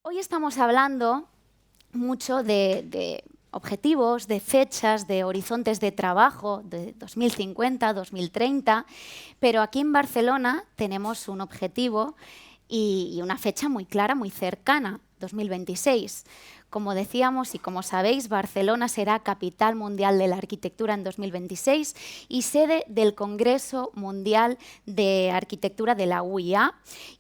Hoy estamos hablando mucho de objetivos, de fechas, de horizontes de trabajo, de 2050, 2030, pero aquí en Barcelona tenemos un objetivo y una fecha muy clara, muy cercana, 2026. Como decíamos y como sabéis, Barcelona será capital mundial de la arquitectura en 2026 y sede del Congreso Mundial de Arquitectura de la UIA.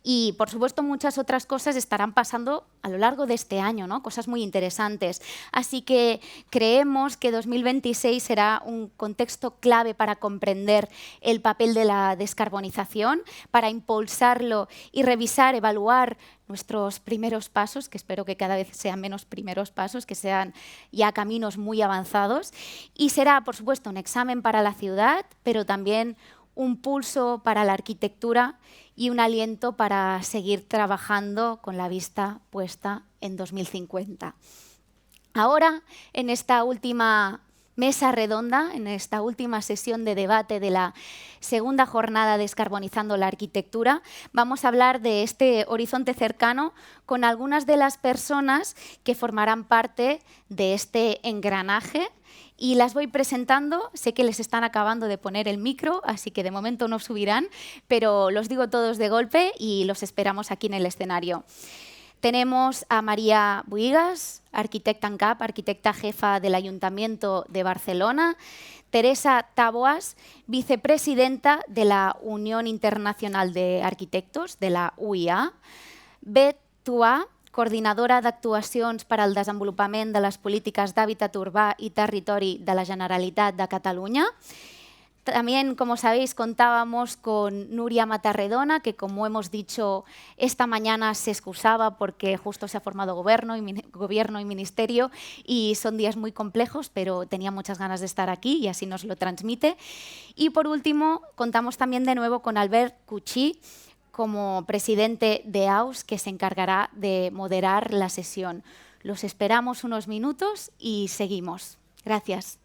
Y, por supuesto, muchas otras cosas estarán pasando a lo largo de este año, ¿no? Cosas muy interesantes. Así que creemos que 2026 será un contexto clave para comprender el papel de la descarbonización, para impulsarlo y revisar, evaluar nuestros primeros pasos, que espero que cada vez sean menos primeros pasos, que sean ya caminos muy avanzados. Y será, por supuesto, un examen para la ciudad, pero también un pulso para la arquitectura y un aliento para seguir trabajando con la vista puesta en 2050. Ahora, en esta última mesa redonda, en esta última sesión de debate de la segunda jornada Descarbonizando la Arquitectura, vamos a hablar de este horizonte cercano con algunas de las personas que formarán parte de este engranaje. Y las voy presentando, sé que les están acabando de poner el micro, así que de momento no subirán, pero los digo todos de golpe y los esperamos aquí en el escenario. Tenemos a María Buigas, arquitecta en CAP, arquitecta jefa del Ayuntamiento de Barcelona. Teresa Taboas, vicepresidenta de la Unión Internacional de Arquitectos, de la UIA. Bet Tuà, coordinadora d'actuacions per al desenvolupament de les polítiques d'hàbitat urbà i territori de la Generalitat de Catalunya. También, como sabéis, contábamos con Nuria Matarredona, que, como hemos dicho, esta mañana se excusaba porque justo se ha formado gobierno y ministerio y son días muy complejos, pero tenía muchas ganas de estar aquí y así nos lo transmite. Y, por último, contamos también de nuevo con Albert Cuchí, como presidente de AUS, que se encargará de moderar la sesión. Los esperamos unos minutos y seguimos. Gracias.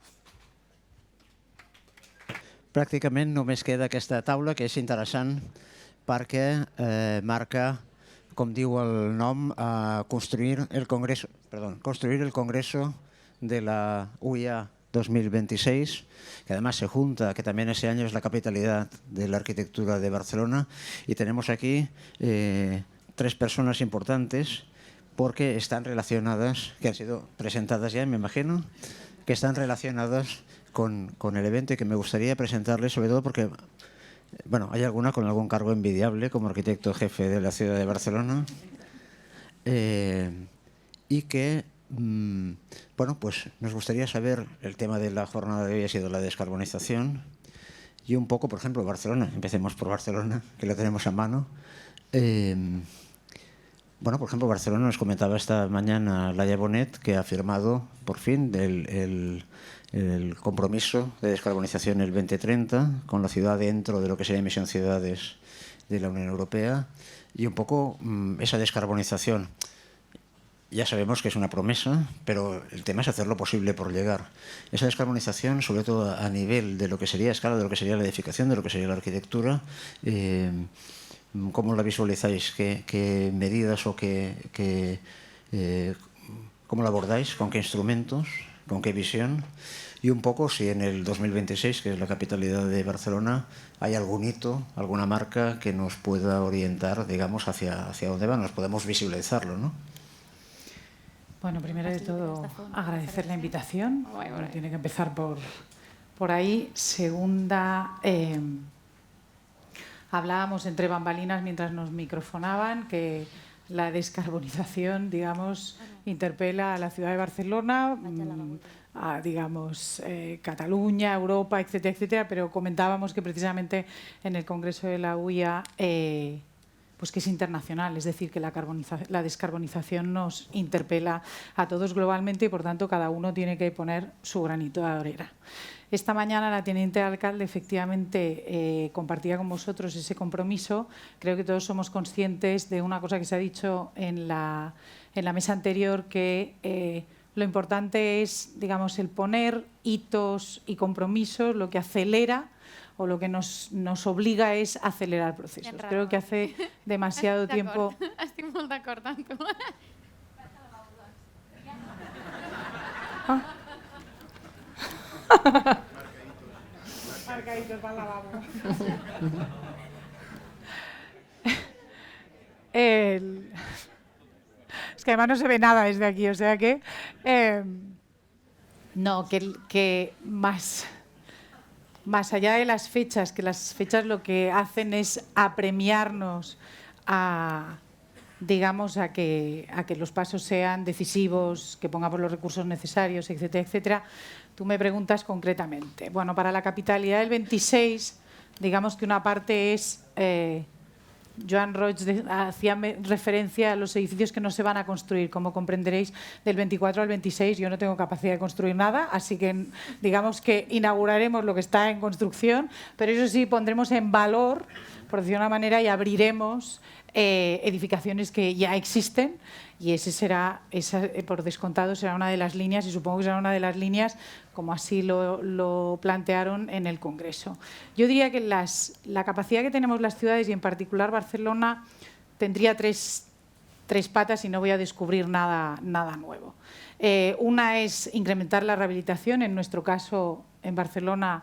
Pràcticament només queda aquesta taula, que és interessant perquè marca, com diu el nom, construir el Congreso de la UIA 2026, que además se junta, que también ese año es la capitalidad de la arquitectura de Barcelona. Y tenemos aquí tres personas importantes porque están relacionadas, que han sido presentadas ya, me imagino, que están relacionadas con el evento y que me gustaría presentarles, sobre todo porque bueno, hay alguna con algún cargo envidiable como arquitecto jefe de la ciudad de Barcelona y que bueno, pues nos gustaría saber, el tema de la jornada de hoy ha sido la descarbonización y un poco, por ejemplo, Barcelona. Empecemos por Barcelona, que la tenemos a mano. Bueno, por ejemplo, Barcelona, nos comentaba esta mañana Laia Bonet, que ha firmado por fin el compromiso de descarbonización el 2030 con la ciudad dentro de lo que sería Emisión Ciudades de la Unión Europea y un poco esa descarbonización. Ya sabemos que es una promesa, pero el tema es hacer lo posible por llegar. Esa descarbonización, sobre todo a nivel de lo que sería escala, de lo que sería la edificación, de lo que sería la arquitectura, ¿cómo la visualizáis? ¿Qué medidas o cómo la abordáis? ¿Con qué instrumentos? ¿Con qué visión? Y un poco si en el 2026, que es la capitalidad de Barcelona, hay algún hito, alguna marca que nos pueda orientar, digamos, hacia dónde va, nos podemos visualizarlo, ¿no? Bueno, primero de todo, agradecer la invitación. Bueno, tiene que empezar por ahí. Segunda, hablábamos entre bambalinas mientras nos microfonaban que la descarbonización, digamos, interpela a la ciudad de Barcelona, a, digamos, Cataluña, Europa, etcétera, etcétera, pero comentábamos que precisamente en el Congreso de la UIA pues que es internacional, es decir, que la descarbonización nos interpela a todos globalmente y, por tanto, cada uno tiene que poner su granito de arena. Esta mañana la teniente alcalde efectivamente compartía con vosotros ese compromiso. Creo que todos somos conscientes de una cosa que se ha dicho en la mesa anterior, que lo importante es, digamos, el poner hitos y compromisos, lo que acelera o lo que nos obliga es acelerar procesos. Creo que hace demasiado tiempo... Estic molt d'acord amb tu. Marcaditos para el lavabo. Es que además no se ve nada desde aquí, o sea que... no, que más allá de las fechas, que las fechas lo que hacen es apremiarnos a, digamos, a que los pasos sean decisivos, que pongamos los recursos necesarios, etcétera, etcétera. Tú me preguntas concretamente. Bueno, para la capitalidad del 26, digamos que una parte es... Joan Roig hacía referencia a los edificios que no se van a construir. Como comprenderéis, del 24 al 26 yo no tengo capacidad de construir nada, así que digamos que inauguraremos lo que está en construcción, pero eso sí, pondremos en valor, por decirlo de una manera, y abriremos edificaciones que ya existen, y esa, por descontado, será una de las líneas, y supongo que será una de las líneas como así lo plantearon en el Congreso. Yo diría que la capacidad que tenemos las ciudades, y en particular Barcelona, tendría tres patas, y no voy a descubrir nada nuevo. Una es incrementar la rehabilitación. En nuestro caso, en Barcelona,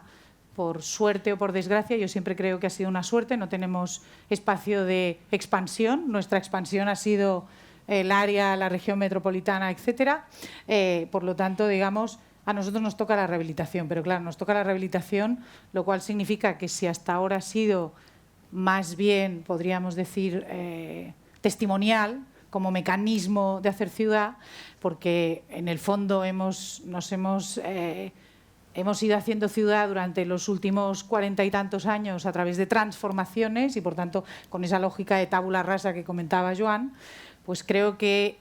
por suerte o por desgracia, yo siempre creo que ha sido una suerte, no tenemos espacio de expansión. Nuestra expansión ha sido el área, la región metropolitana, etcétera. Por lo tanto, digamos, a nosotros nos toca la rehabilitación, pero claro, nos toca la rehabilitación, lo cual significa que si hasta ahora ha sido más bien, podríamos decir, testimonial, como mecanismo de hacer ciudad, porque en el fondo hemos ido haciendo ciudad durante los últimos 40 y tantos años a través de transformaciones, y por tanto con esa lógica de tabula rasa que comentaba Joan, pues creo que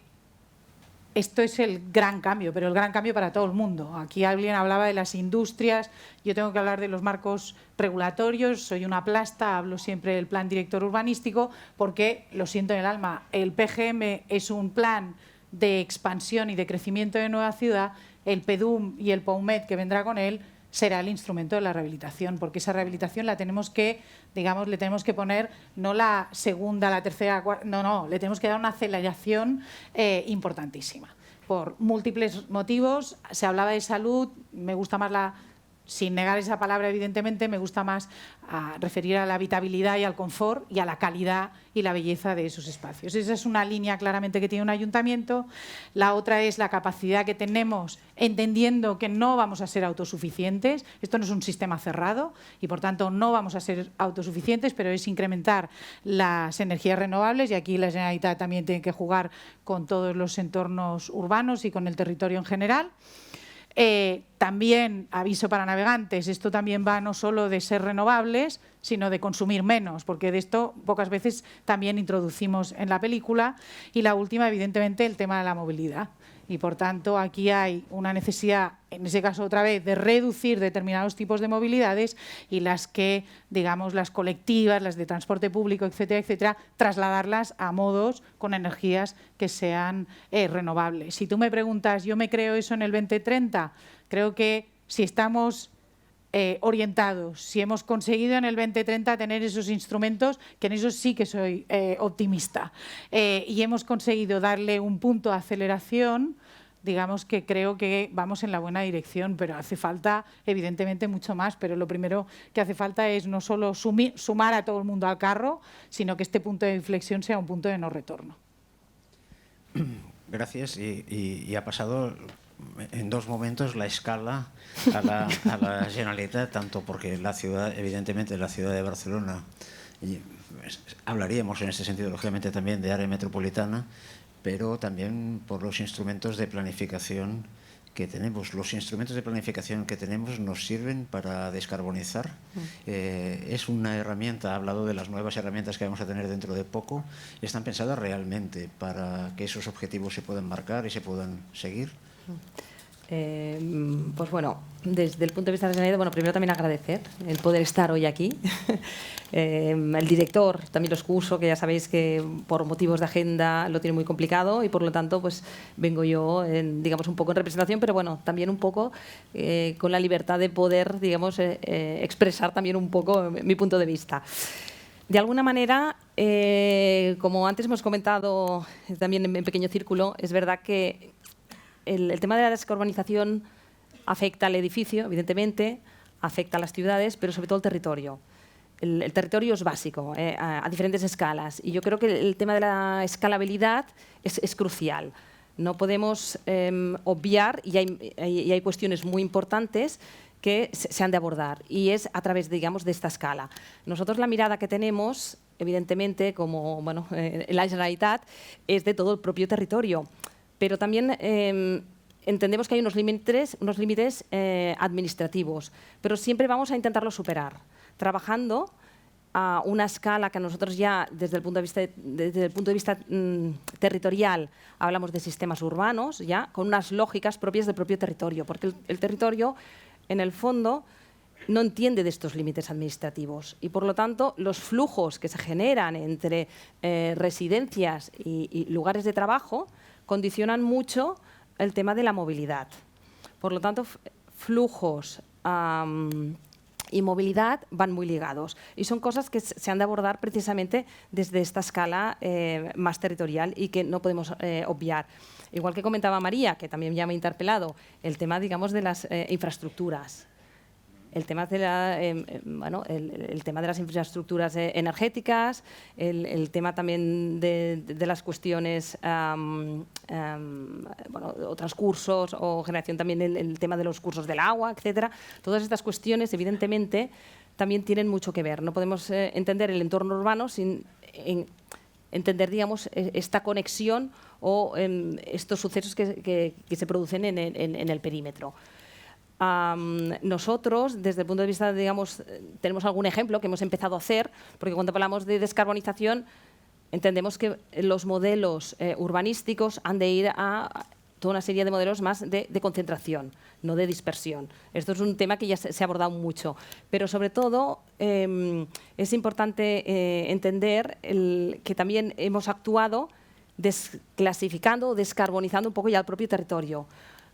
esto es el gran cambio, pero el gran cambio para todo el mundo. Aquí alguien hablaba de las industrias, yo tengo que hablar de los marcos regulatorios, soy una plasta, hablo siempre del plan director urbanístico, porque lo siento en el alma, el PGM es un plan de expansión y de crecimiento de nueva ciudad, el PEDUM y el POUMED que vendrá con él será el instrumento de la rehabilitación, porque esa rehabilitación la tenemos que, digamos, le tenemos que poner no la segunda, la tercera, no, le tenemos que dar una aceleración importantísima, por múltiples motivos. Se hablaba de salud, me gusta más sin negar esa palabra, evidentemente, me gusta más referir a la habitabilidad y al confort y a la calidad y la belleza de esos espacios. Esa es una línea claramente que tiene un ayuntamiento. La otra es la capacidad que tenemos, entendiendo que no vamos a ser autosuficientes. Esto no es un sistema cerrado y, por tanto, no vamos a ser autosuficientes, pero es incrementar las energías renovables, y aquí la Generalitat también tiene que jugar con todos los entornos urbanos y con el territorio en general. También, aviso para navegantes, esto también va no solo de ser renovables, sino de consumir menos, porque de esto pocas veces también introducimos en la película. Y la última, evidentemente, el tema de la movilidad. Y, por tanto, aquí hay una necesidad, en ese caso otra vez, de reducir determinados tipos de movilidades, y las que, digamos, las colectivas, las de transporte público, etcétera, etcétera, trasladarlas a modos con energías que sean renovables. Si tú me preguntas, ¿yo me creo eso en el 2030? Creo que si estamos orientados, si hemos conseguido en el 2030 tener esos instrumentos, que en eso sí que soy optimista, y hemos conseguido darle un punto de aceleración, digamos que creo que vamos en la buena dirección, pero hace falta evidentemente mucho más. Pero lo primero que hace falta es no solo sumar a todo el mundo al carro, sino que este punto de inflexión sea un punto de no retorno. Gracias. Y ha pasado en dos momentos la escala a la Generalitat, tanto porque la ciudad, evidentemente la ciudad de Barcelona, y hablaríamos en ese sentido lógicamente también de área metropolitana, pero también por los instrumentos de planificación que tenemos. Los instrumentos de planificación que tenemos nos sirven para descarbonizar. Es una herramienta, ha hablado de las nuevas herramientas que vamos a tener dentro de poco, están pensadas realmente para que esos objetivos se puedan marcar y se puedan seguir. Pues bueno, desde el punto de vista de la Generalitat, bueno, primero también agradecer el poder estar hoy aquí. El director también lo excuso, que ya sabéis que por motivos de agenda lo tiene muy complicado, y por lo tanto pues vengo yo, digamos, un poco en representación, pero bueno, también un poco con la libertad de poder, digamos, expresar también un poco mi punto de vista. De alguna manera, como antes hemos comentado también en pequeño círculo, es verdad que el tema de la descarbonización afecta al edificio, evidentemente, afecta a las ciudades, pero sobre todo al territorio. El territorio es básico, a diferentes escalas. Y yo creo que el tema de la escalabilidad es crucial. No podemos obviar, y hay cuestiones muy importantes que se han de abordar, y es a través, digamos, de esta escala. Nosotros la mirada que tenemos, evidentemente, como la Generalitat, es de todo el propio territorio, pero también entendemos que hay unos límites administrativos, pero siempre vamos a intentarlo superar, trabajando a una escala que nosotros ya, desde el punto de vista territorial, hablamos de sistemas urbanos, ya con unas lógicas propias del propio territorio, porque el territorio, en el fondo, no entiende de estos límites administrativos y, por lo tanto, los flujos que se generan entre residencias y lugares de trabajo condicionan mucho el tema de la movilidad. Por lo tanto, flujos y movilidad van muy ligados y son cosas que se han de abordar precisamente desde esta escala más territorial y que no podemos obviar. Igual que comentaba María, que también ya me ha interpelado, el tema, digamos, de las infraestructuras. El tema de, el tema de las infraestructuras energéticas, el tema también de las cuestiones, otros cursos o generación también el tema de los cursos del agua, etcétera. Todas estas cuestiones, evidentemente, también tienen mucho que ver. No podemos entender el entorno urbano sin entender, digamos, esta conexión o estos sucesos que se producen en el perímetro. Nosotros, desde el punto de vista, digamos, tenemos algún ejemplo que hemos empezado a hacer, porque cuando hablamos de descarbonización entendemos que los modelos urbanísticos han de ir a toda una serie de modelos más de concentración, no de dispersión. Esto es un tema que ya se ha abordado mucho, pero sobre todo es importante entender que también hemos actuado desclasificando o descarbonizando un poco ya el propio territorio.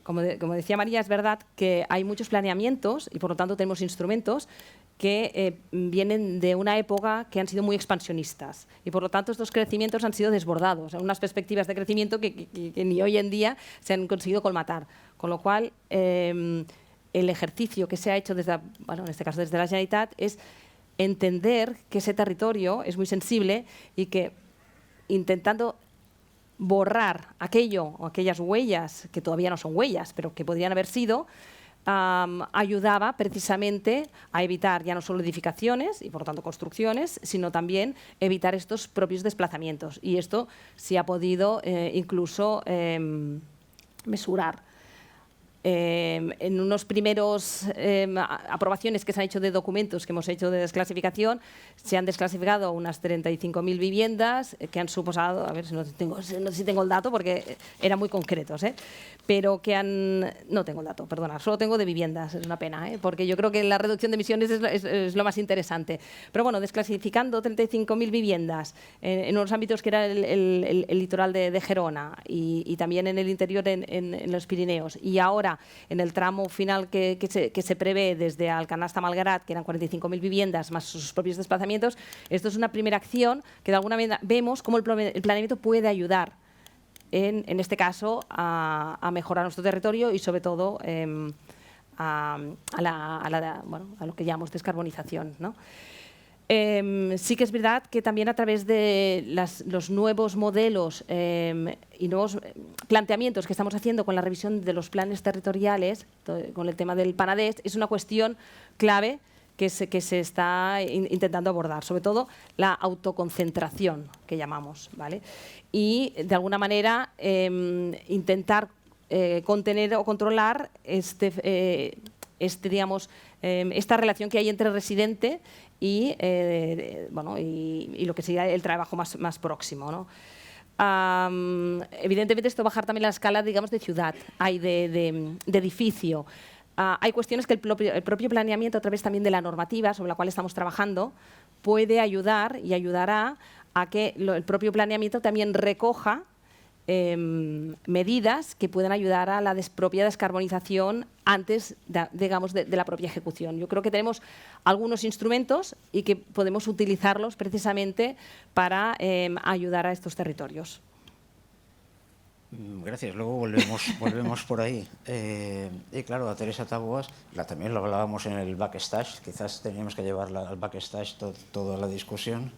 Como decía María, es verdad que hay muchos planeamientos y, por lo tanto, tenemos instrumentos que vienen de una época que han sido muy expansionistas y, por lo tanto, estos crecimientos han sido desbordados, en unas perspectivas de crecimiento que ni hoy en día se han conseguido colmatar. Con lo cual, el ejercicio que se ha hecho, desde, en este caso desde la Generalitat, es entender que ese territorio es muy sensible y que, intentando borrar aquello o aquellas huellas que todavía no son huellas, pero que podrían haber sido, ayudaba precisamente a evitar ya no solo edificaciones y, por lo tanto, construcciones, sino también evitar estos propios desplazamientos. Y esto se ha podido incluso mesurar. En unos primeros aprobaciones que se han hecho de documentos que hemos hecho de desclasificación, se han desclasificado unas 35.000 viviendas que han suposado, a ver si no sé si tengo el dato porque eran muy concretos, pero que han... No tengo el dato, perdona, solo tengo de viviendas, es una pena, porque yo creo que la reducción de emisiones es lo más interesante. Pero bueno, desclasificando 35.000 viviendas en unos ámbitos que era el litoral de Gerona y también en el interior en los Pirineos, y ahora en el tramo final que se prevé desde Alcanar hasta Malgrat, que eran 45.000 viviendas más sus propios desplazamientos, esto es una primera acción que de alguna manera vemos cómo el planeamiento puede ayudar, en este caso, a mejorar nuestro territorio y, sobre todo, a lo que llamamos descarbonización, ¿no? Sí que es verdad que también a través de los nuevos modelos y nuevos planteamientos que estamos haciendo con la revisión de los planes territoriales, con el tema del Penedès, es una cuestión clave que se está intentando abordar, sobre todo la autoconcentración que llamamos, ¿vale? Y de alguna manera intentar contener o controlar digamos, esta relación que hay entre residente y lo que sería el trabajo más próximo, ¿no? Evidentemente, esto bajar también la escala, digamos, de ciudad, de edificio. Hay cuestiones que el propio planeamiento, a través también de la normativa sobre la cual estamos trabajando, puede ayudar y ayudará a que el propio planeamiento también recoja medidas que puedan ayudar a la propia descarbonización antes, digamos, de la propia ejecución. Yo creo que tenemos algunos instrumentos y que podemos utilizarlos precisamente para ayudar a estos territorios. Gracias, luego volvemos por ahí. Y claro, a Teresa Taboas, también lo hablábamos en el backstage, quizás teníamos que llevarla al backstage toda la discusión.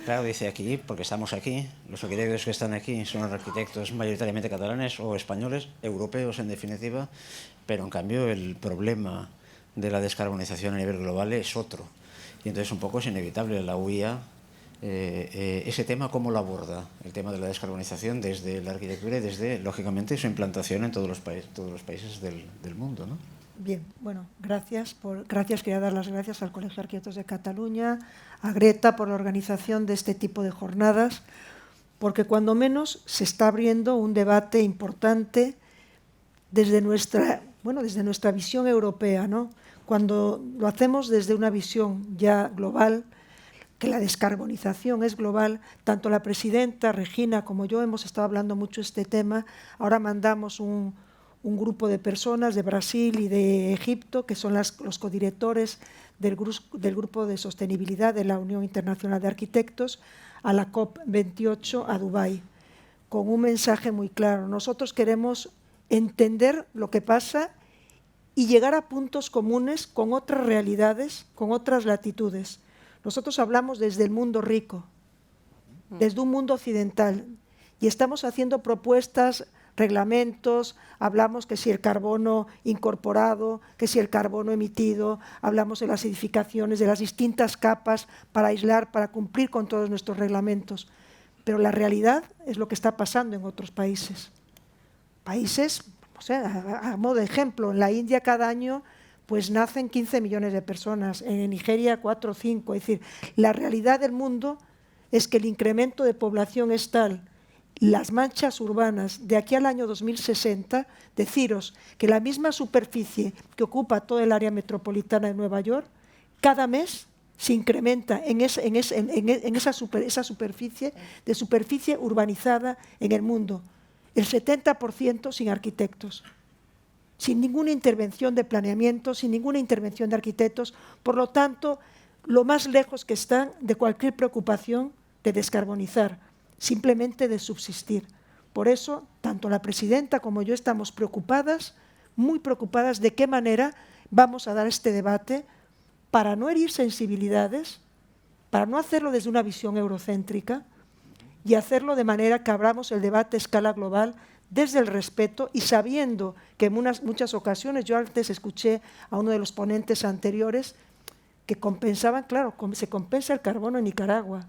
Claro, dice aquí, porque estamos aquí, los arquitectos que están aquí son arquitectos mayoritariamente catalanes o españoles, europeos en definitiva, pero en cambio el problema de la descarbonización a nivel global es otro. Y entonces un poco es inevitable la UIA. Ese tema, ¿cómo lo aborda? El tema de la descarbonización desde la arquitectura y desde, lógicamente, su implantación en todos los países del mundo, ¿no? Bien, bueno, gracias. Quería dar las gracias al Colegio de Arquitectos de Cataluña, a Greta por la organización de este tipo de jornadas, porque cuando menos se está abriendo un debate importante desde nuestra visión europea, ¿no? Cuando lo hacemos desde una visión ya global, que la descarbonización es global, tanto la presidenta Regina como yo hemos estado hablando mucho de este tema. Ahora mandamos un grupo de personas de Brasil y de Egipto, que son los codirectores del Grupo de Sostenibilidad de la Unión Internacional de Arquitectos, a la COP28 a Dubái, con un mensaje muy claro. Nosotros queremos entender lo que pasa y llegar a puntos comunes con otras realidades, con otras latitudes. Nosotros hablamos desde el mundo rico, desde un mundo occidental, y estamos haciendo propuestas, reglamentos, hablamos que si el carbono incorporado, que si el carbono emitido, hablamos de las edificaciones, de las distintas capas para aislar, para cumplir con todos nuestros reglamentos. Pero la realidad es lo que está pasando en otros países. Países, o sea, a modo de ejemplo, en la India cada año pues nacen 15 millones de personas, en Nigeria 4 o 5. Es decir, la realidad del mundo es que el incremento de población es tal, las manchas urbanas de aquí al año 2060, deciros que la misma superficie que ocupa todo el área metropolitana de Nueva York, cada mes se incrementa en esa superficie urbanizada en el mundo, el 70% sin arquitectos, sin ninguna intervención de planeamiento, sin ninguna intervención de arquitectos. Por lo tanto, lo más lejos que están de cualquier preocupación de descarbonizar, simplemente de subsistir. Por eso, tanto la presidenta como yo estamos preocupadas, muy preocupadas, de qué manera vamos a dar este debate para no herir sensibilidades, para no hacerlo desde una visión eurocéntrica y hacerlo de manera que abramos el debate a escala global desde el respeto y sabiendo que en muchas ocasiones, yo antes escuché a uno de los ponentes anteriores que compensaban, claro, se compensa el carbono en Nicaragua.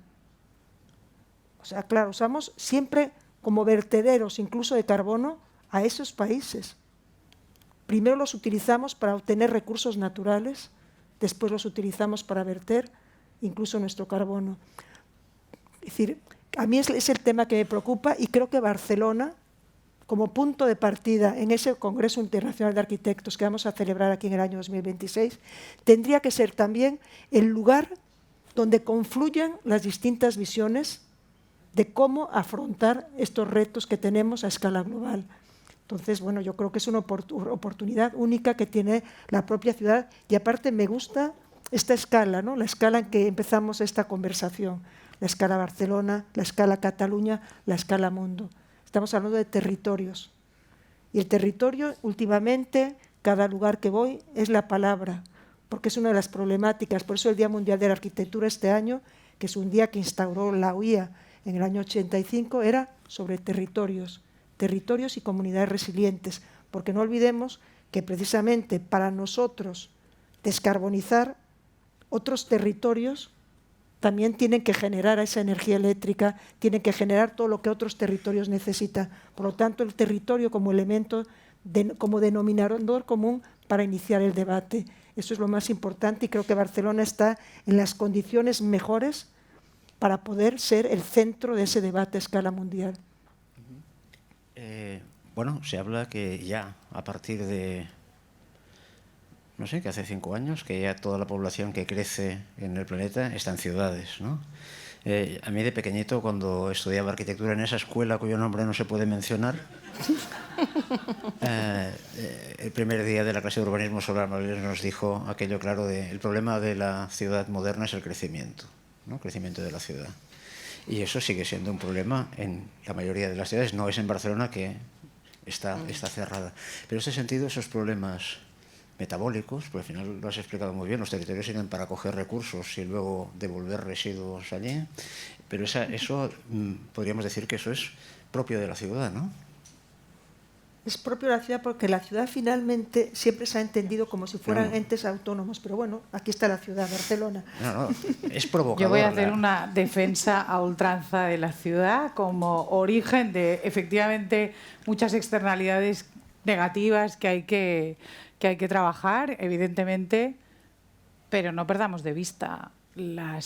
O sea, claro, usamos siempre como vertederos incluso de carbono a esos países. Primero los utilizamos para obtener recursos naturales, después los utilizamos para verter incluso nuestro carbono. Es decir, a mí es el tema que me preocupa y creo que Barcelona, como punto de partida en ese Congreso Internacional de Arquitectos que vamos a celebrar aquí en el año 2026, tendría que ser también el lugar donde confluyan las distintas visiones de cómo afrontar estos retos que tenemos a escala global. Entonces, bueno, yo creo que es una oportunidad única que tiene la propia ciudad y aparte me gusta esta escala, ¿no? La escala en que empezamos esta conversación, la escala Barcelona, la escala Cataluña, la escala mundo. Estamos hablando de territorios. Y el territorio, últimamente, cada lugar que voy, es la palabra, porque es una de las problemáticas. Por eso el Día Mundial de la Arquitectura este año, que es un día que instauró la UIA en el año 85, era sobre territorios y comunidades resilientes, porque no olvidemos que precisamente para nosotros descarbonizar, otros territorios también tienen que generar esa energía eléctrica, tienen que generar todo lo que otros territorios necesitan. Por lo tanto, el territorio como elemento, como denominador común para iniciar el debate. Eso es lo más importante y creo que Barcelona está en las condiciones mejores para poder ser el centro de ese debate a escala mundial. Bueno, se habla que ya a partir de, no sé, que hace 5 años, que ya toda la población que crece en el planeta está en ciudades, ¿no? A mí de pequeñito, cuando estudiaba arquitectura en esa escuela cuyo nombre no se puede mencionar, el primer día de la clase de urbanismo Solar nos dijo aquello claro de el problema de la ciudad moderna es el crecimiento, ¿no? El crecimiento de la ciudad. Y eso sigue siendo un problema en la mayoría de las ciudades. No es en Barcelona, que está cerrada. Pero en ese sentido, esos problemas metabólicos, pues al final lo has explicado muy bien, los territorios sirven para coger recursos y luego devolver residuos allí, pero eso podríamos decir que eso es propio de la ciudad, ¿no? Es propio de la ciudad porque la ciudad finalmente siempre se ha entendido como si fueran entes autónomos, pero bueno, aquí está la ciudad, Barcelona. No, es provocador. Yo voy a hacer una defensa a ultranza de la ciudad como origen de, efectivamente, muchas externalidades negativas que hay que trabajar, evidentemente, pero no perdamos de vista la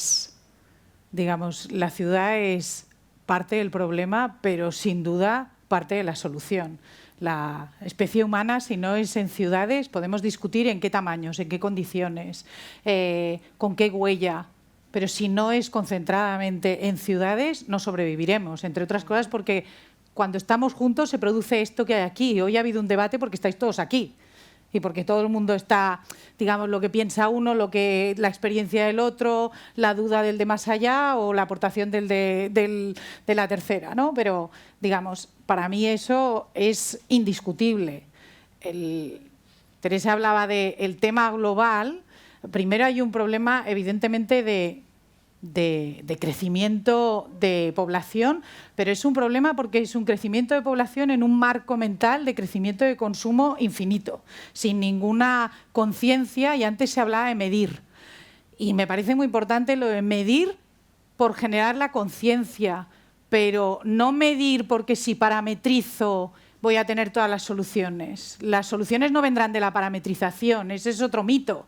ciudad es parte del problema, pero sin duda parte de la solución. La especie humana, si no es en ciudades, podemos discutir en qué tamaños, en qué condiciones, con qué huella, pero si no es concentradamente en ciudades, no sobreviviremos, entre otras cosas porque cuando estamos juntos se produce esto que hay aquí. Hoy ha habido un debate porque estáis todos aquí y porque todo el mundo está, digamos, lo que piensa uno, la experiencia del otro, la duda del de más allá o la aportación de la tercera, ¿no? Pero, digamos, para mí eso es indiscutible. Teresa hablaba del tema global. Primero hay un problema, evidentemente, de crecimiento de población, pero es un problema porque es un crecimiento de población en un marco mental de crecimiento de consumo infinito, sin ninguna conciencia, y antes se hablaba de medir. Y me parece muy importante lo de medir por generar la conciencia, pero no medir porque si parametrizo voy a tener todas las soluciones. Las soluciones no vendrán de la parametrización, ese es otro mito.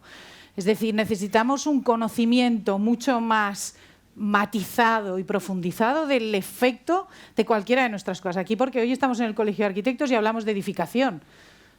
Es decir, necesitamos un conocimiento mucho más matizado y profundizado del efecto de cualquiera de nuestras cosas. Aquí porque hoy estamos en el Colegio de Arquitectos y hablamos de edificación,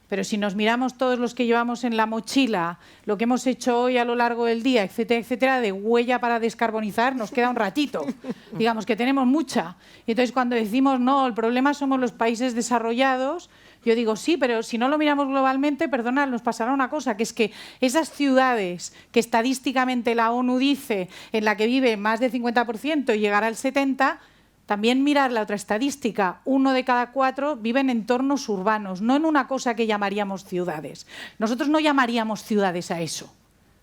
pero si nos miramos todos los que llevamos en la mochila, lo que hemos hecho hoy a lo largo del día, etcétera, etcétera, de huella para descarbonizar, nos queda un ratito. Digamos que tenemos mucha. Y entonces cuando decimos, no, el problema somos los países desarrollados, yo digo, sí, pero si no lo miramos globalmente, perdona, nos pasará una cosa, que es que esas ciudades que estadísticamente la ONU dice en la que vive más del 50% y llegará al 70%, también mirar la otra estadística, 1 de cada 4 vive en entornos urbanos, no en una cosa que llamaríamos ciudades. Nosotros no llamaríamos ciudades a eso,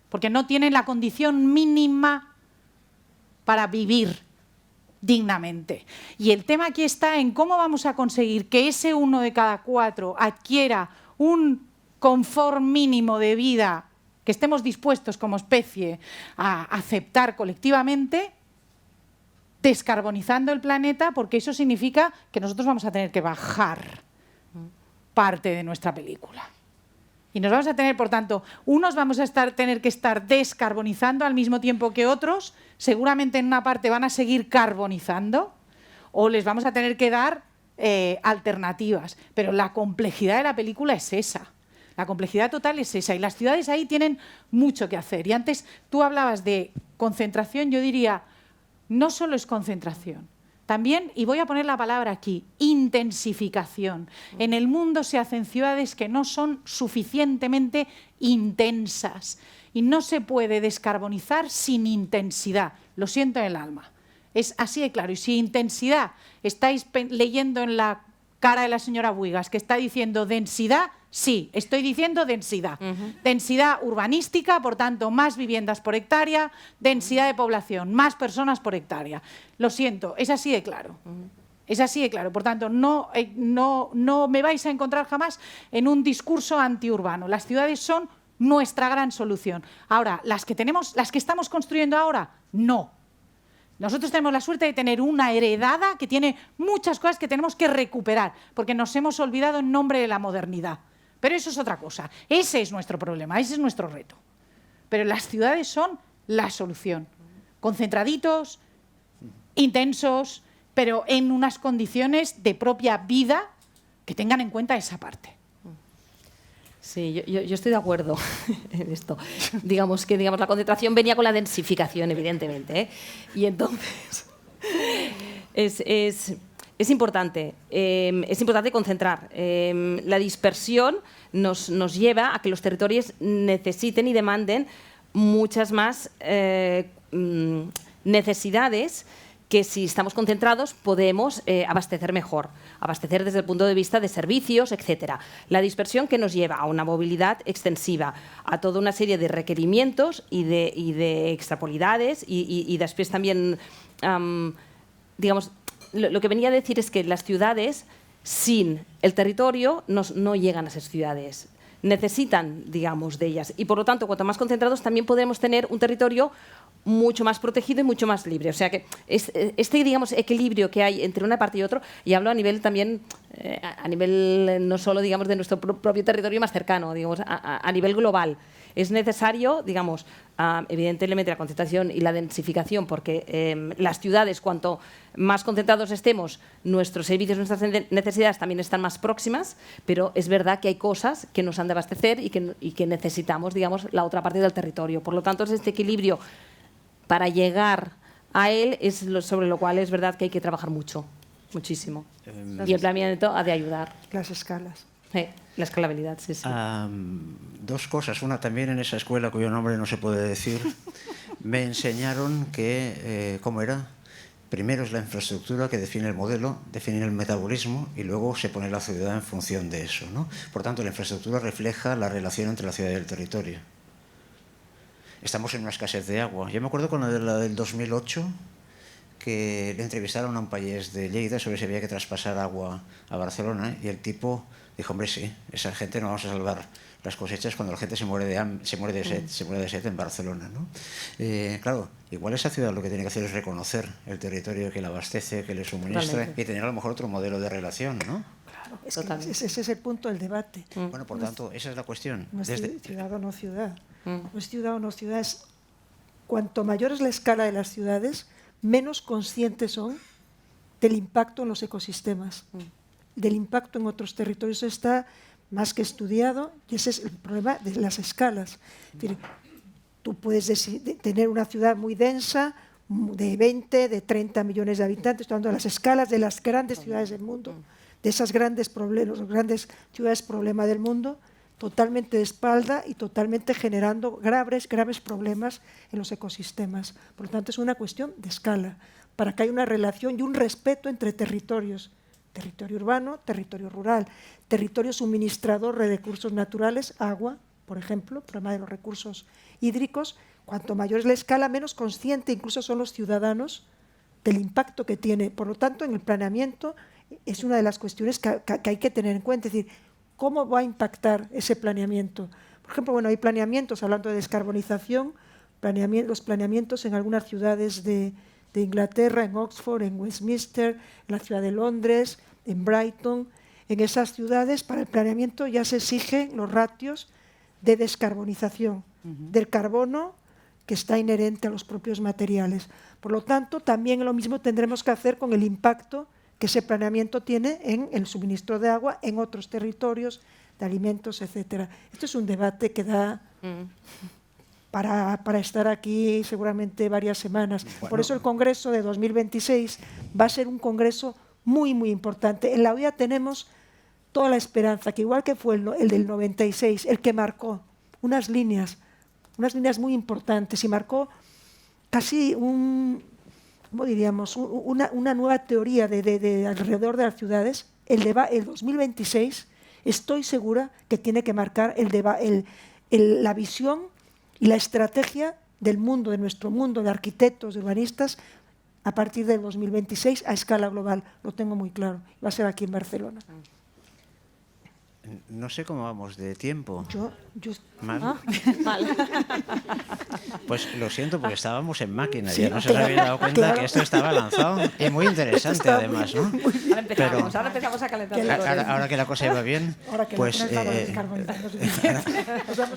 porque no tienen la condición mínima para vivir dignamente. Y el tema aquí está en cómo vamos a conseguir que ese 1 de cada 4 adquiera un confort mínimo de vida que estemos dispuestos como especie a aceptar colectivamente, descarbonizando el planeta, porque eso significa que nosotros vamos a tener que bajar parte de nuestra película. Y nos vamos a tener, por tanto, unos vamos a tener que estar descarbonizando al mismo tiempo que otros, seguramente en una parte van a seguir carbonizando, o les vamos a tener que dar alternativas. Pero la complejidad de la película es esa. La complejidad total es esa. Y las ciudades ahí tienen mucho que hacer. Y antes tú hablabas de concentración, yo diría, no solo es concentración. También, y voy a poner la palabra aquí, intensificación. En el mundo se hacen ciudades que no son suficientemente intensas y no se puede descarbonizar sin intensidad. Lo siento en el alma. Es así de claro. Y si intensidad estáis leyendo en la cara de la señora Buigas que está diciendo densidad, sí, estoy diciendo densidad. Densidad urbanística, por tanto, más viviendas por hectárea, densidad de población, más personas por hectárea. Lo siento, es así de claro. Es así de claro. Por tanto, no me vais a encontrar jamás en un discurso antiurbano. Las ciudades son nuestra gran solución. Ahora, las que estamos construyendo ahora, no. Nosotros tenemos la suerte de tener una heredada que tiene muchas cosas que tenemos que recuperar, porque nos hemos olvidado en nombre de la modernidad. Pero eso es otra cosa. Ese es nuestro problema, ese es nuestro reto. Pero las ciudades son la solución. Concentraditos, intensos, pero en unas condiciones de propia vida que tengan en cuenta esa parte. Sí, yo estoy de acuerdo en esto. Digamos la concentración venía con la densificación, evidentemente, ¿eh? Y entonces es importante concentrar. La dispersión nos lleva a que los territorios necesiten y demanden muchas más necesidades que si estamos concentrados podemos abastecer mejor, abastecer desde el punto de vista de servicios, etcétera. La dispersión que nos lleva a una movilidad extensiva, a toda una serie de requerimientos y de extrapolidades y después también, digamos, lo que venía a decir es que las ciudades sin el territorio no llegan a ser ciudades. Necesitan, digamos, de ellas. Y por lo tanto, cuanto más concentrados, también podremos tener un territorio mucho más protegido y mucho más libre. O sea que este, digamos, equilibrio que hay entre una parte y otra, y hablo a nivel también, a nivel no solo, digamos, de nuestro propio territorio más cercano, digamos, a nivel global. Es necesario, digamos, evidentemente la concentración y la densificación, porque las ciudades, cuanto más concentrados estemos, nuestros servicios, nuestras necesidades también están más próximas, pero es verdad que hay cosas que nos han de abastecer y que necesitamos, digamos, la otra parte del territorio. Por lo tanto, es este equilibrio para llegar a él es sobre lo cual es verdad que hay que trabajar mucho, muchísimo. Y el planeamiento ha de ayudar. Las escalas. La escalabilidad, sí, sí. Dos cosas. Una, también en esa escuela cuyo nombre no se puede decir, me enseñaron que, ¿cómo era? Primero es la infraestructura que define el modelo, define el metabolismo y luego se pone la ciudad en función de eso, ¿no? Por tanto, la infraestructura refleja la relación entre la ciudad y el territorio. Estamos en una escasez de agua. Yo me acuerdo con la del 2008, que le entrevistaron a un payés de Lleida sobre si había que traspasar agua a Barcelona, y el tipo dijo, hombre, sí, esa gente no vamos a salvar las cosechas cuando la gente se muere de sed en Barcelona, ¿no? Claro, igual esa ciudad lo que tiene que hacer es reconocer el territorio que la abastece, que le suministra, y tener a lo mejor otro modelo de relación, ¿no? Claro, ese es el punto del debate. Bueno, por tanto, esa es la cuestión. No es ciudad o no ciudad. No es ciudad o no ciudad. Es, cuanto mayor es la escala de las ciudades, menos conscientes son del impacto en los ecosistemas, del impacto en otros territorios. Eso está más que estudiado, y ese es el problema de las escalas. Es decir, tú puedes tener una ciudad muy densa, de 20, de 30 millones de habitantes, estoy hablando de las escalas de las grandes ciudades del mundo, de esas grandes problemas, las grandes ciudades problema del mundo, totalmente de espalda y totalmente generando graves problemas en los ecosistemas. Por lo tanto, es una cuestión de escala, para que haya una relación y un respeto entre territorios, territorio urbano, territorio rural, territorio suministrador de recursos naturales, agua, por ejemplo, el problema de los recursos hídricos. Cuanto mayor es la escala, menos consciente incluso son los ciudadanos del impacto que tiene. Por lo tanto, en el planeamiento es una de las cuestiones que hay que tener en cuenta, es decir, ¿cómo va a impactar ese planeamiento? Por ejemplo, bueno, hay planeamientos, hablando de descarbonización, los planeamientos en algunas ciudades de Inglaterra, en Oxford, en Westminster, en la ciudad de Londres, en Brighton. En esas ciudades, para el planeamiento ya se exigen los ratios de descarbonización del carbono que está inherente a los propios materiales. Por lo tanto, también lo mismo tendremos que hacer con el impacto que ese planeamiento tiene en el suministro de agua, en otros territorios, de alimentos, etcétera. Esto es un debate que da para estar aquí seguramente varias semanas. Bueno. Por eso el Congreso de 2026 va a ser un congreso muy, muy importante. En la OEA tenemos toda la esperanza, que igual que fue el del 96, el que marcó unas líneas muy importantes y marcó casi ¿cómo diríamos? Una nueva teoría de alrededor de las ciudades. El 2026 estoy segura que tiene que marcar la visión y la estrategia del mundo, de nuestro mundo, de arquitectos, de urbanistas, a partir del 2026 a escala global. Lo tengo muy claro. Va a ser aquí en Barcelona. No sé cómo vamos de tiempo. Mal. Pues lo siento, porque estábamos en máquina, sí, ya no se había dado cuenta que esto estaba lanzado. Y muy interesante, además, ¿no? Ahora empezamos a calentar. Ahora que la cosa iba bien, pues...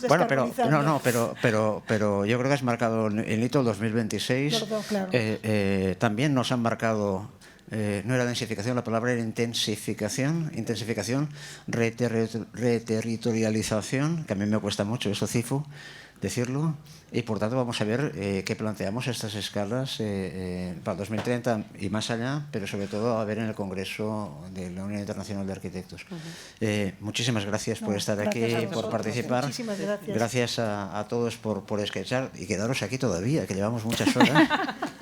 bueno, pero yo creo que has marcado el hito 2026. Claro. También nos han marcado... no era densificación, la palabra era intensificación, reterritorialización, que a mí me cuesta mucho eso, CIFU, decirlo, y por tanto vamos a ver qué planteamos estas escalas para 2030 y más allá, pero sobre todo a ver en el Congreso de la Unión Internacional de Arquitectos. Muchísimas gracias por estar aquí, por participar. Muchísimas gracias. Gracias a todos por escuchar y quedaros aquí todavía, que llevamos muchas horas.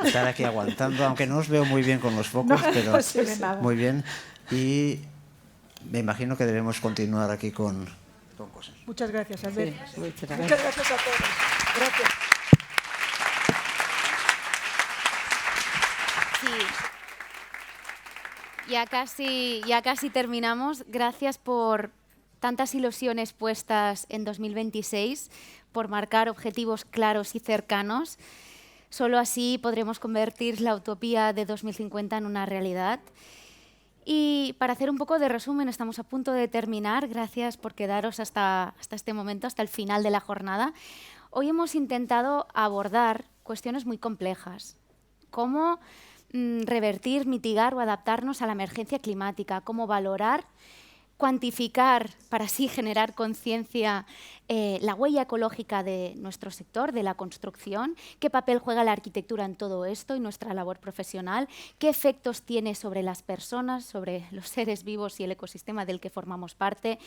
Estar aquí aguantando, aunque no os veo muy bien con los focos, pero no se ve nada. muy bien. Y me imagino que debemos continuar aquí con cosas. Muchas gracias, Albert. Sí, muchas gracias. Muchas gracias a todos. Gracias. Sí. Ya casi terminamos. Gracias por tantas ilusiones puestas en 2026, por marcar objetivos claros y cercanos. Solo así podremos convertir la utopía de 2050 en una realidad. Y para hacer un poco de resumen, estamos a punto de terminar. Gracias por quedaros hasta este momento, hasta el final de la jornada. Hoy hemos intentado abordar cuestiones muy complejas. Cómo revertir, mitigar o adaptarnos a la emergencia climática, cómo valorar, cuantificar para así generar conciencia la huella ecológica de nuestro sector, de la construcción, qué papel juega la arquitectura en todo esto y nuestra labor profesional, qué efectos tiene sobre las personas, sobre los seres vivos y el ecosistema del que formamos parte.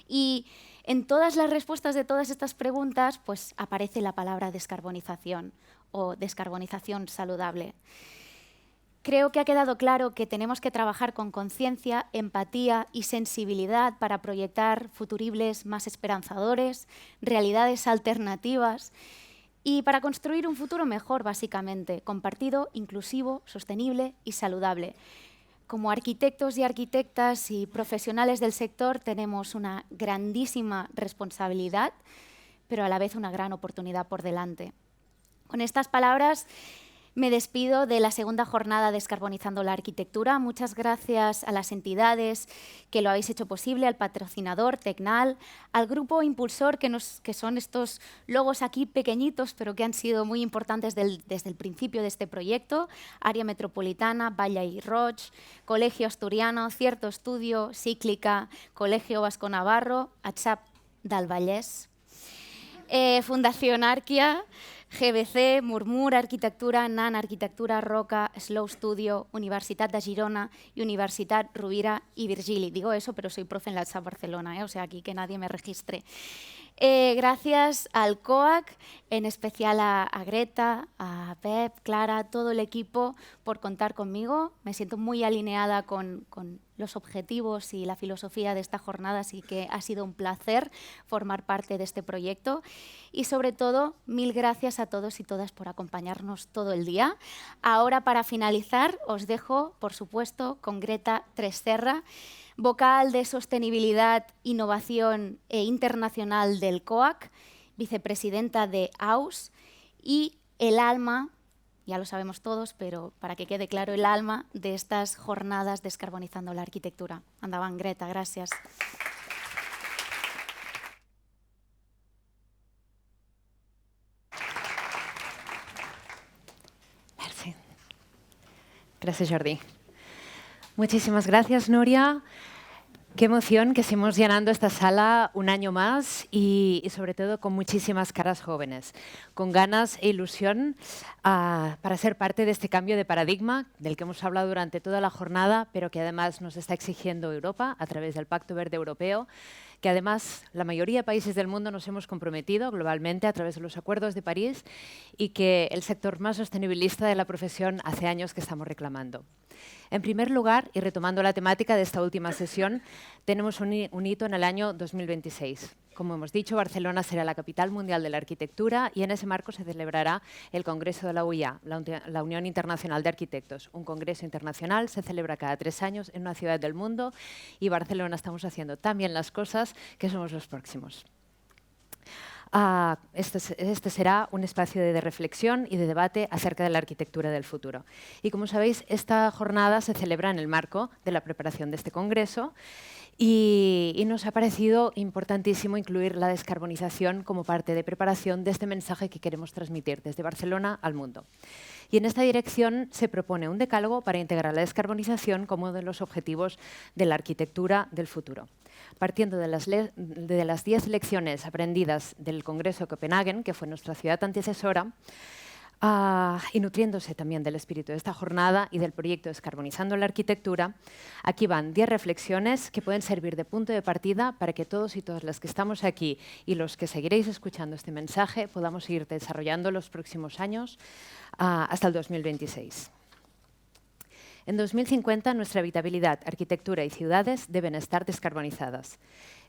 Y en todas las respuestas de todas estas preguntas pues, aparece la palabra descarbonización o descarbonización saludable. Creo que ha quedado claro que tenemos que trabajar con conciencia, empatía y sensibilidad para proyectar futuribles más esperanzadores, realidades alternativas y para construir un futuro mejor, básicamente, compartido, inclusivo, sostenible y saludable. Como arquitectos y arquitectas y profesionales del sector tenemos una grandísima responsabilidad, pero a la vez una gran oportunidad por delante. Con estas palabras, me despido de la segunda jornada Descarbonizando la Arquitectura. Muchas gracias a las entidades que lo habéis hecho posible, al patrocinador Tecnal, al grupo impulsor que son estos logos aquí pequeñitos, pero que han sido muy importantes desde el principio de este proyecto, Área Metropolitana, Valle y Roig, Colegio Asturiano, Cierto Estudio, Cíclica, Colegio Vasco Navarro, ACHAP del Vallès, Fundación Arquia, GBC, Murmur Arquitectura, NAN Arquitectura, Roca, Slow Studio, Universitat de Girona y Universitat Rovira y Virgili. Digo eso, pero soy profe en la CHAP Barcelona, o sea, aquí que nadie me registre. Gracias al COAC, en especial a Greta, a Pep, Clara, a todo el equipo por contar conmigo. Me siento muy alineada con los objetivos y la filosofía de esta jornada, así que ha sido un placer formar parte de este proyecto. Y sobre todo, mil gracias a todos y todas por acompañarnos todo el día. Ahora, para finalizar, os dejo, por supuesto, con Greta Tresserra, vocal de Sostenibilidad, Innovación e Internacional del COAC, vicepresidenta de AUS y el alma, ya lo sabemos todos, pero para que quede claro, el alma de estas jornadas Descarbonizando la Arquitectura. Andaban, Greta, gracias. Merci. Gracias, Jordi. Muchísimas gracias, Nuria. Qué emoción que seguimos llenando esta sala un año más y sobre todo con muchísimas caras jóvenes, con ganas e ilusión para ser parte de este cambio de paradigma del que hemos hablado durante toda la jornada, pero que además nos está exigiendo Europa a través del Pacto Verde Europeo, que además la mayoría de países del mundo nos hemos comprometido globalmente a través de los acuerdos de París y que el sector más sostenibilista de la profesión hace años que estamos reclamando. En primer lugar, y retomando la temática de esta última sesión, tenemos un hito en el año 2026. Como hemos dicho, Barcelona será la capital mundial de la arquitectura y en ese marco se celebrará el Congreso de la UIA, la Unión Internacional de Arquitectos. Un congreso internacional se celebra cada 3 años en una ciudad del mundo y Barcelona estamos haciendo tan bien las cosas que somos los próximos. Este será un espacio de reflexión y de debate acerca de la arquitectura del futuro. Y como sabéis, esta jornada se celebra en el marco de la preparación de este congreso y nos ha parecido importantísimo incluir la descarbonización como parte de preparación de este mensaje que queremos transmitir desde Barcelona al mundo. Y en esta dirección se propone un decálogo para integrar la descarbonización como uno de los objetivos de la arquitectura del futuro. partiendo de las 10 lecciones aprendidas del Congreso de Copenhague, que fue nuestra ciudad antecesora, y nutriéndose también del espíritu de esta jornada y del proyecto Descarbonizando la Arquitectura, aquí van 10 reflexiones que pueden servir de punto de partida para que todos y todas las que estamos aquí y los que seguiréis escuchando este mensaje podamos seguir desarrollando los próximos años hasta el 2026. En 2050, nuestra habitabilidad, arquitectura y ciudades deben estar descarbonizadas.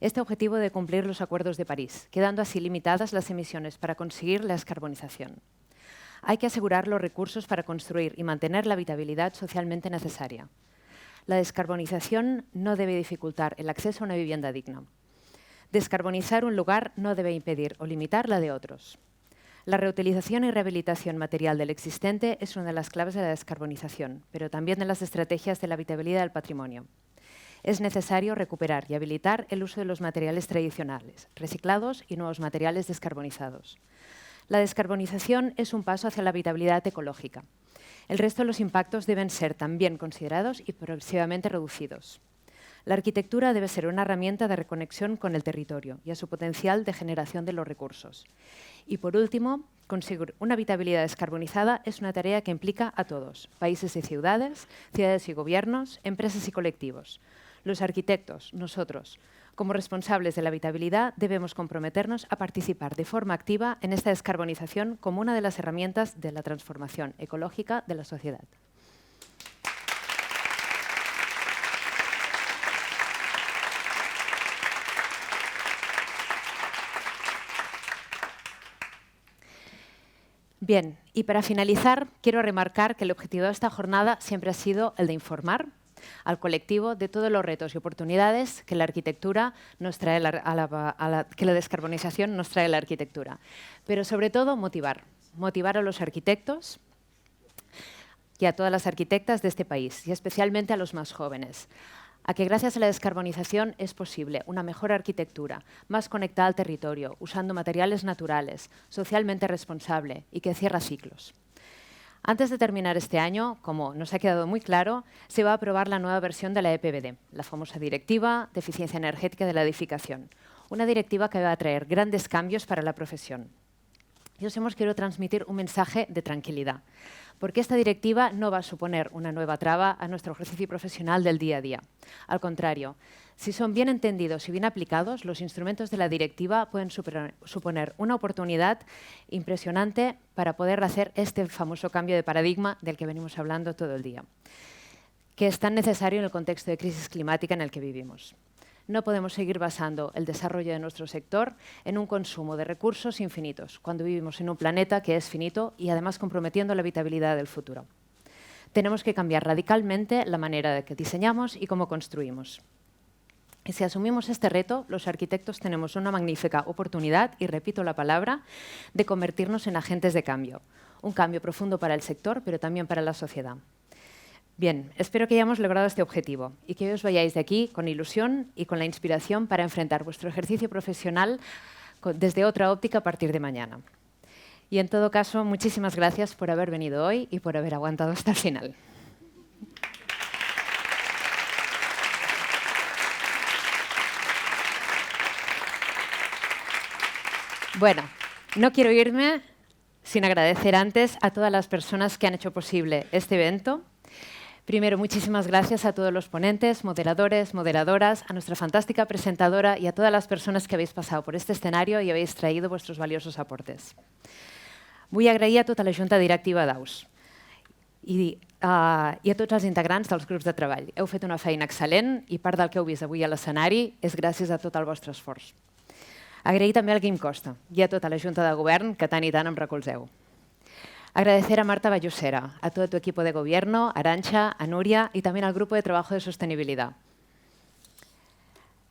Este objetivo debe cumplir los acuerdos de París, quedando así limitadas las emisiones para conseguir la descarbonización. Hay que asegurar los recursos para construir y mantener la habitabilidad socialmente necesaria. La descarbonización no debe dificultar el acceso a una vivienda digna. Descarbonizar un lugar no debe impedir o limitar la de otros. La reutilización y rehabilitación material del existente es una de las claves de la descarbonización, pero también de las estrategias de la habitabilidad del patrimonio. Es necesario recuperar y habilitar el uso de los materiales tradicionales, reciclados y nuevos materiales descarbonizados. La descarbonización es un paso hacia la habitabilidad ecológica. El resto de los impactos deben ser también considerados y progresivamente reducidos. La arquitectura debe ser una herramienta de reconexión con el territorio y a su potencial de generación de los recursos. Y por último, conseguir una habitabilidad descarbonizada es una tarea que implica a todos, países y ciudades y gobiernos, empresas y colectivos. Los arquitectos, nosotros, como responsables de la habitabilidad, debemos comprometernos a participar de forma activa en esta descarbonización como una de las herramientas de la transformación ecológica de la sociedad. Bien, y para finalizar, quiero remarcar que el objetivo de esta jornada siempre ha sido el de informar al colectivo de todos los retos y oportunidades que la arquitectura nos trae que la descarbonización nos trae a la arquitectura. Pero sobre todo motivar a los arquitectos y a todas las arquitectas de este país, y especialmente a los más jóvenes, a que gracias a la descarbonización es posible una mejor arquitectura, más conectada al territorio, usando materiales naturales, socialmente responsable y que cierra ciclos. Antes de terminar este año, como nos ha quedado muy claro, se va a aprobar la nueva versión de la EPBD, la famosa Directiva de Eficiencia Energética de la Edificación, una directiva que va a traer grandes cambios para la profesión. Y os hemos querido transmitir un mensaje de tranquilidad, porque esta directiva no va a suponer una nueva traba a nuestro ejercicio profesional del día a día. Al contrario, si son bien entendidos y bien aplicados, los instrumentos de la directiva pueden suponer una oportunidad impresionante para poder hacer este famoso cambio de paradigma del que venimos hablando todo el día, que es tan necesario en el contexto de crisis climática en el que vivimos. No podemos seguir basando el desarrollo de nuestro sector en un consumo de recursos infinitos, cuando vivimos en un planeta que es finito y además comprometiendo la habitabilidad del futuro. Tenemos que cambiar radicalmente la manera de que diseñamos y cómo construimos. Y si asumimos este reto, los arquitectos tenemos una magnífica oportunidad, y repito la palabra, de convertirnos en agentes de cambio. Un cambio profundo para el sector, pero también para la sociedad. Bien, espero que hayamos logrado este objetivo y que hoy os vayáis de aquí con ilusión y con la inspiración para enfrentar vuestro ejercicio profesional desde otra óptica a partir de mañana. Y en todo caso, muchísimas gracias por haber venido hoy y por haber aguantado hasta el final. Bueno, no quiero irme sin agradecer antes a todas las personas que han hecho posible este evento. Primero, muchísimas gracias a todos los ponentes, moderadores, moderadoras, a nuestra fantástica presentadora y a todas las personas que habéis pasado por este escenario y habéis traído vuestros valiosos aportes. Vull agrair a tota la Junta Directiva d'AUS i a tots els integrants dels grups de treball. Heu fet una feina excel·lent i part del que heu vist avui a l'escenari és gràcies a tot el vostre esforç. Agrair també al Guim Costa i a tota la Junta de Govern que tant i tant em recolzeu. Agradecer a Marta Vallosera, a todo tu equipo de gobierno, a Arantxa, a Núria y también al grupo de trabajo de sostenibilidad.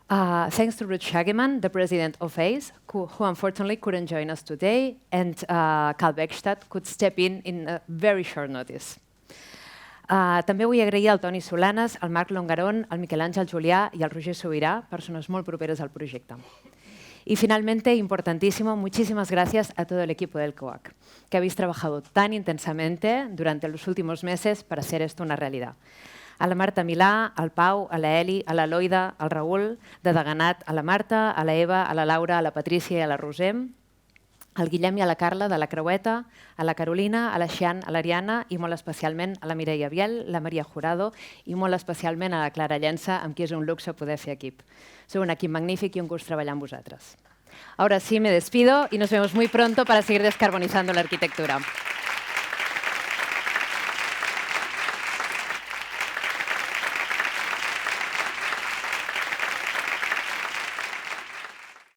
Thanks to Ruth Schagemann, the president of ACE, who unfortunately couldn't join us today, and Karl Beckstadt could step in a very short notice. També vull agrair al Toni Solanes, al Marc Longarón, al Miquel Àngel Julià i al Roger Sobirà, persones molt properes al projecte. Y finalmente, importantísimo, muchísimas gracias a todo el equipo del COAC, que habéis trabajado tan intensamente durante los últimos meses para hacer esto una realidad. a la Marta Milà, al Pau, a la Eli, a la Loida, al Raül, de Deganat, a la Marta, a la Eva, a la Laura, a la Patrícia i a la Roser, al Guillem i a la Carla, de la Creueta, a la Carolina, a la Xian, a l'Ariana i molt especialment a la Mireia Biel, la Maria Jurado i molt especialment a la Clara Llença, amb qui és un luxe poder fer equip. Sou un equip magnífic i un gust treballar amb vosaltres. Ahora sí, me despido y nos vemos muy pronto para seguir descarbonizando la arquitectura.